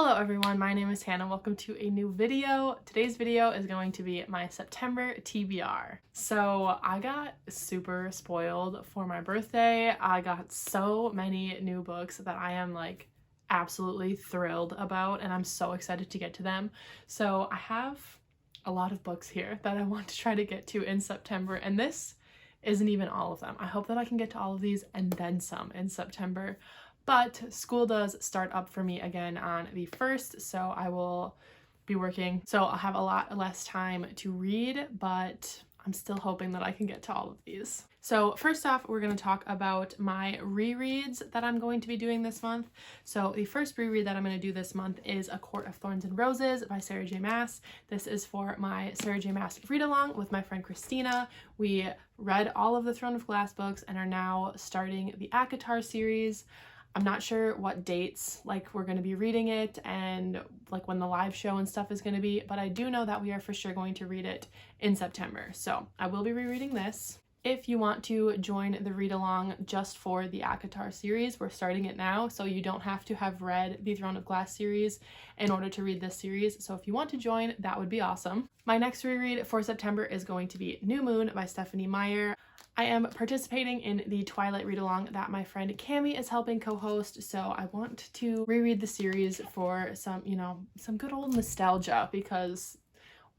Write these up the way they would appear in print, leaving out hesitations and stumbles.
Hello everyone, my name is Hannah. Welcome to a new video. Today's video is going to be my September TBR. So I got super spoiled for my birthday. I got so many new books that I am like absolutely thrilled about, and I'm so excited to get to them. So I have a lot of books here that I want to try to get to in September, and this isn't even all of them. I hope that I can get to all of these and then some in September. But school does start up for me again on the 1st, so I will be working. So I'll have a lot less time to read, but I'm still hoping that I can get to all of these. So first off, we're going to talk about my rereads that I'm going to be doing this month. So the first reread that I'm going to do this month is A Court of Thorns and Roses by Sarah J. Maas. This is for my Sarah J. Maas read-along with my friend Christina. We read all of the Throne of Glass books and are now starting the ACOTAR series. I'm not sure what dates we're going to be reading it and when the live show and stuff is going to be, but I do know that we are for sure going to read it in September. So I will be rereading this. If you want to join the read along just for the ACOTAR series, we're starting it now, so you don't have to have read the Throne of Glass series in order to read this series. So if you want to join, that would be awesome. My next reread for September is going to be New Moon by Stephanie Meyer. I am participating in the Twilight read-along that my friend Cami is helping co-host, so I want to reread the series for some good old nostalgia, because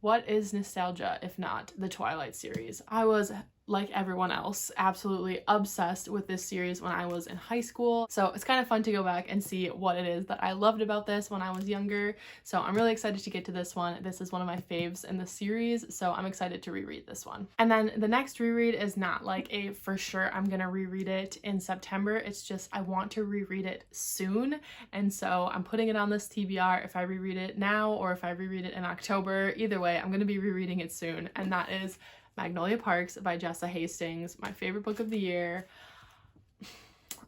what is nostalgia if not the Twilight series? I was, like everyone else, absolutely obsessed with this series when I was in high school, so it's kind of fun to go back and see what it is that I loved about this when I was younger. So I'm really excited to get to this one. This is one of my faves in the series, so I'm excited to reread this one. And then the next reread is not like a for sure I'm gonna reread it in September, it's just I want to reread it soon, and so I'm putting it on this TBR if I reread it now or if I reread it in October. Either way, I'm gonna be rereading it soon, and that is Magnolia Parks by Jessa Hastings, my favorite book of the year.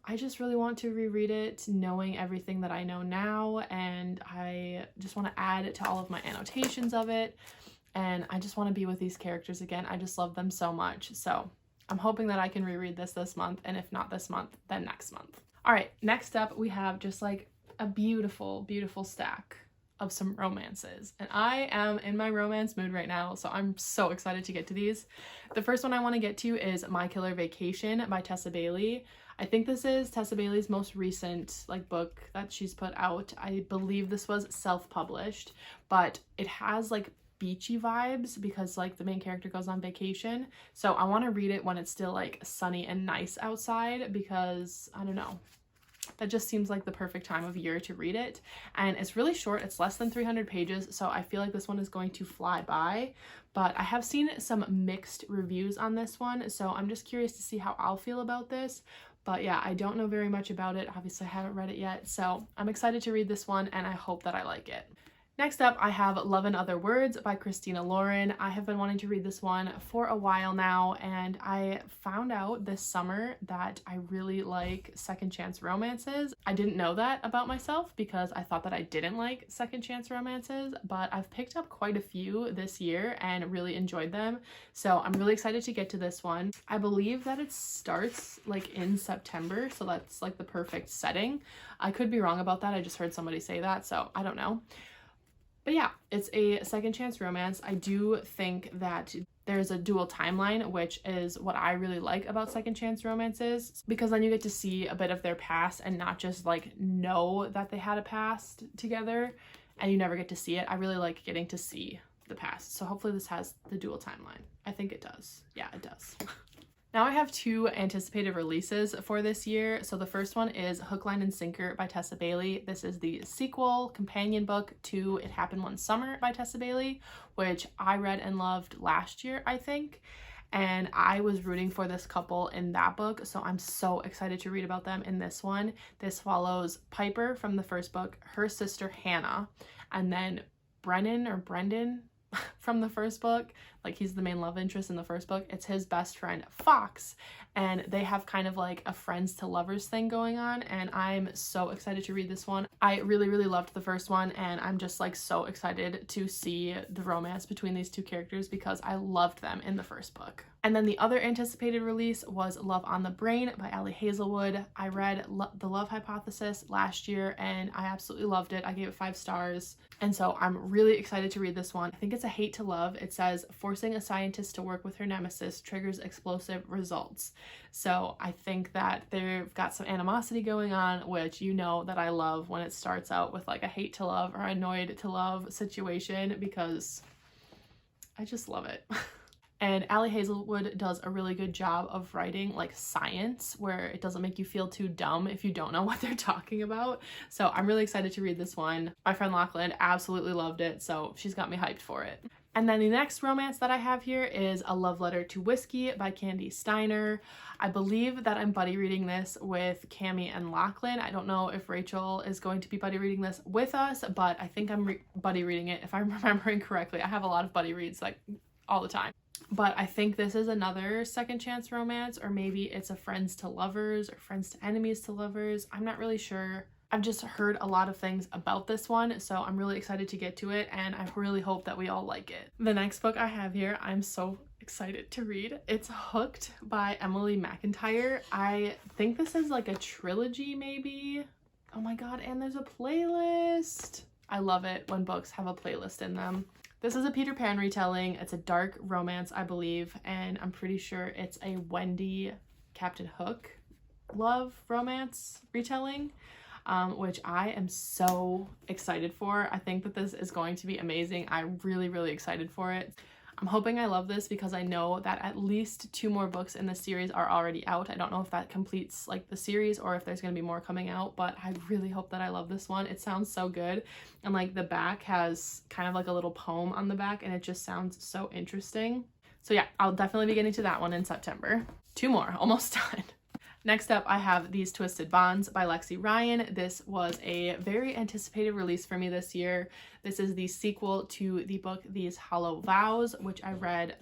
I just really want to reread it knowing everything that I know now, and I just want to add to all of my annotations of it, and I just want to be with these characters again. I just love them so much, so I'm hoping that I can reread this month, and if not this month, then next month. All right, next up we have just like a beautiful stack of some romances, and I am in my romance mood right now, so I'm so excited to get to these. The first one I want to get to is My Killer Vacation by Tessa Bailey. I think this is Tessa Bailey's most recent book that she's put out. I believe this was self-published, but it has beachy vibes because the main character goes on vacation, so I want to read it when it's still sunny and nice outside, because I don't know, that just seems like the perfect time of year to read it. And it's really short, it's less than 300 pages, so I feel like this one is going to fly by. But I have seen some mixed reviews on this one, so I'm just curious to see how I'll feel about this. But yeah, I don't know very much about it. Obviously I haven't read it yet, so I'm excited to read this one, and I hope that I like it. Next up, I have Love in Other Words by Christina Lauren. I have been wanting to read this one for a while now, and I found out this summer that I really like second chance romances. I didn't know that about myself because I thought that I didn't like second chance romances, but I've picked up quite a few this year and really enjoyed them. So I'm really excited to get to this one. I believe that it starts in September, so that's the perfect setting. I could be wrong about that. I just heard somebody say that, so I don't know. But yeah, it's a second chance romance. I do think that there's a dual timeline, which is what I really like about second chance romances, because then you get to see a bit of their past and not just know that they had a past together and you never get to see it. I really like getting to see the past. So hopefully this has the dual timeline. I think it does. Yeah, it does. Now I have two anticipated releases for this year. So the first one is Hook, Line, and Sinker by Tessa Bailey. This is the sequel companion book to It Happened One Summer by Tessa Bailey, which I read and loved last year, I think. And I was rooting for this couple in that book, so I'm so excited to read about them in this one. This follows Piper from the first book, her sister Hannah, and then Brennan from the first book. Like, he's the main love interest in the first book. It's his best friend, Fox, and they have kind of like a friends to lovers thing going on, and I'm so excited to read this one. I really, really loved the first one, and I'm just like so excited to see the romance between these two characters because I loved them in the first book. And then the other anticipated release was Love on the Brain by Ali Hazelwood. I read The Love Hypothesis last year and I absolutely loved it. I gave it 5 stars. And so I'm really excited to read this one. I think it's a hate to love. It says, forcing a scientist to work with her nemesis triggers explosive results. So I think that they've got some animosity going on, which you know that I love when it starts out with like a hate to love or annoyed to love situation, because I just love it. And Ali Hazelwood does a really good job of writing like science, where it doesn't make you feel too dumb if you don't know what they're talking about. So I'm really excited to read this one. My friend Lachlan absolutely loved it, so she's got me hyped for it. And then the next romance that I have here is A Love Letter to Whiskey by Candy Steiner. I believe that I'm buddy reading this with Cami and Lachlan. I don't know if Rachel is going to be buddy reading this with us, but I think I'm buddy reading it if I'm remembering correctly. I have a lot of buddy reads like all the time. But I think this is another second chance romance, or maybe it's a friends to lovers or friends to enemies to lovers. I'm not really sure. I've just heard a lot of things about this one, so I'm really excited to get to it, and I really hope that we all like it. The next book I have here, I'm so excited to read. It's Hooked by Emily McIntyre. I think this is like a trilogy maybe. Oh my god, and there's a playlist. I love it when books have a playlist in them. This is a Peter Pan retelling. It's a dark romance, I believe, and I'm pretty sure it's a Wendy Captain Hook love romance retelling, which I am so excited for. I think that this is going to be amazing. I'm really, really excited for it. I'm hoping I love this because I know that at least 2 more books in the series are already out. I don't know if that completes like the series or if there's going to be more coming out, but I really hope that I love this one. It sounds so good, and like the back has kind of like a little poem on the back, and it just sounds so interesting. So yeah, I'll definitely be getting to that one in September. 2 more, almost done. Next up, I have These Twisted Bonds by Lexi Ryan. This was a very anticipated release for me this year. This is the sequel to the book These Hollow Vows, which I read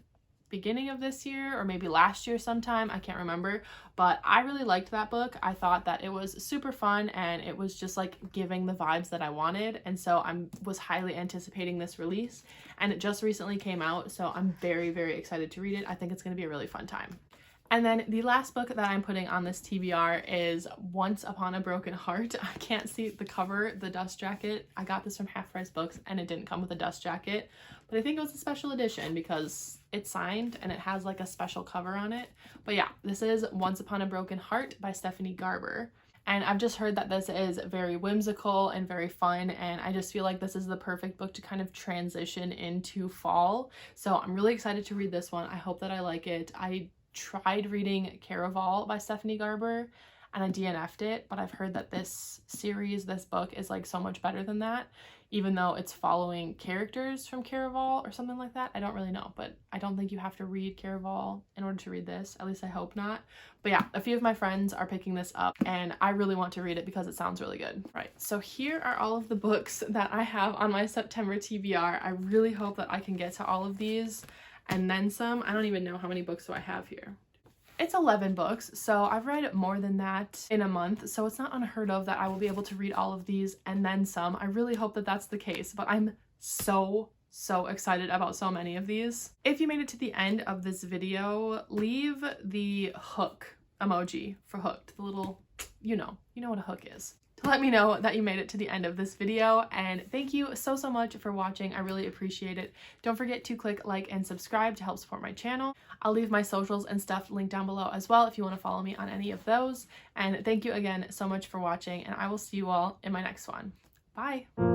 beginning of this year or maybe last year sometime. I can't remember, but I really liked that book. I thought that it was super fun and it was just like giving the vibes that I wanted. And so I was highly anticipating this release, and it just recently came out. So I'm very, very excited to read it. I think it's going to be a really fun time. And then the last book that I'm putting on this TBR is Once Upon a Broken Heart. I can't see the cover, the dust jacket. I got this from Half Price Books and it didn't come with a dust jacket, but I think it was a special edition because it's signed and it has like a special cover on it. But yeah, this is Once Upon a Broken Heart by Stephanie Garber. And I've just heard that this is very whimsical and very fun, and I just feel like this is the perfect book to kind of transition into fall. So I'm really excited to read this one. I hope that I like it. I tried reading Caraval by Stephanie Garber and I DNF'd it, but I've heard that this series, this book is like so much better than that, even though it's following characters from Caraval or something like that. I don't really know, but I don't think you have to read Caraval in order to read this. At least I hope not. But yeah, a few of my friends are picking this up and I really want to read it because it sounds really good. Right, so here are all of the books that I have on my September TBR. I really hope that I can get to all of these and then some. I don't even know how many books do I have here. It's 11 books, so I've read more than that in a month, so it's not unheard of that I will be able to read all of these and then some. I really hope that that's the case, but I'm so excited about so many of these. If you made it to the end of this video, leave the hook emoji for hooked, the little, you know what a hook is, to let me know that you made it to the end of this video. And thank you so much for watching. I really appreciate it. Don't forget to click like and subscribe to help support my channel. I'll leave my socials and stuff linked down below as well if you want to follow me on any of those. And thank you again so much for watching, and I will see you all in my next one. Bye!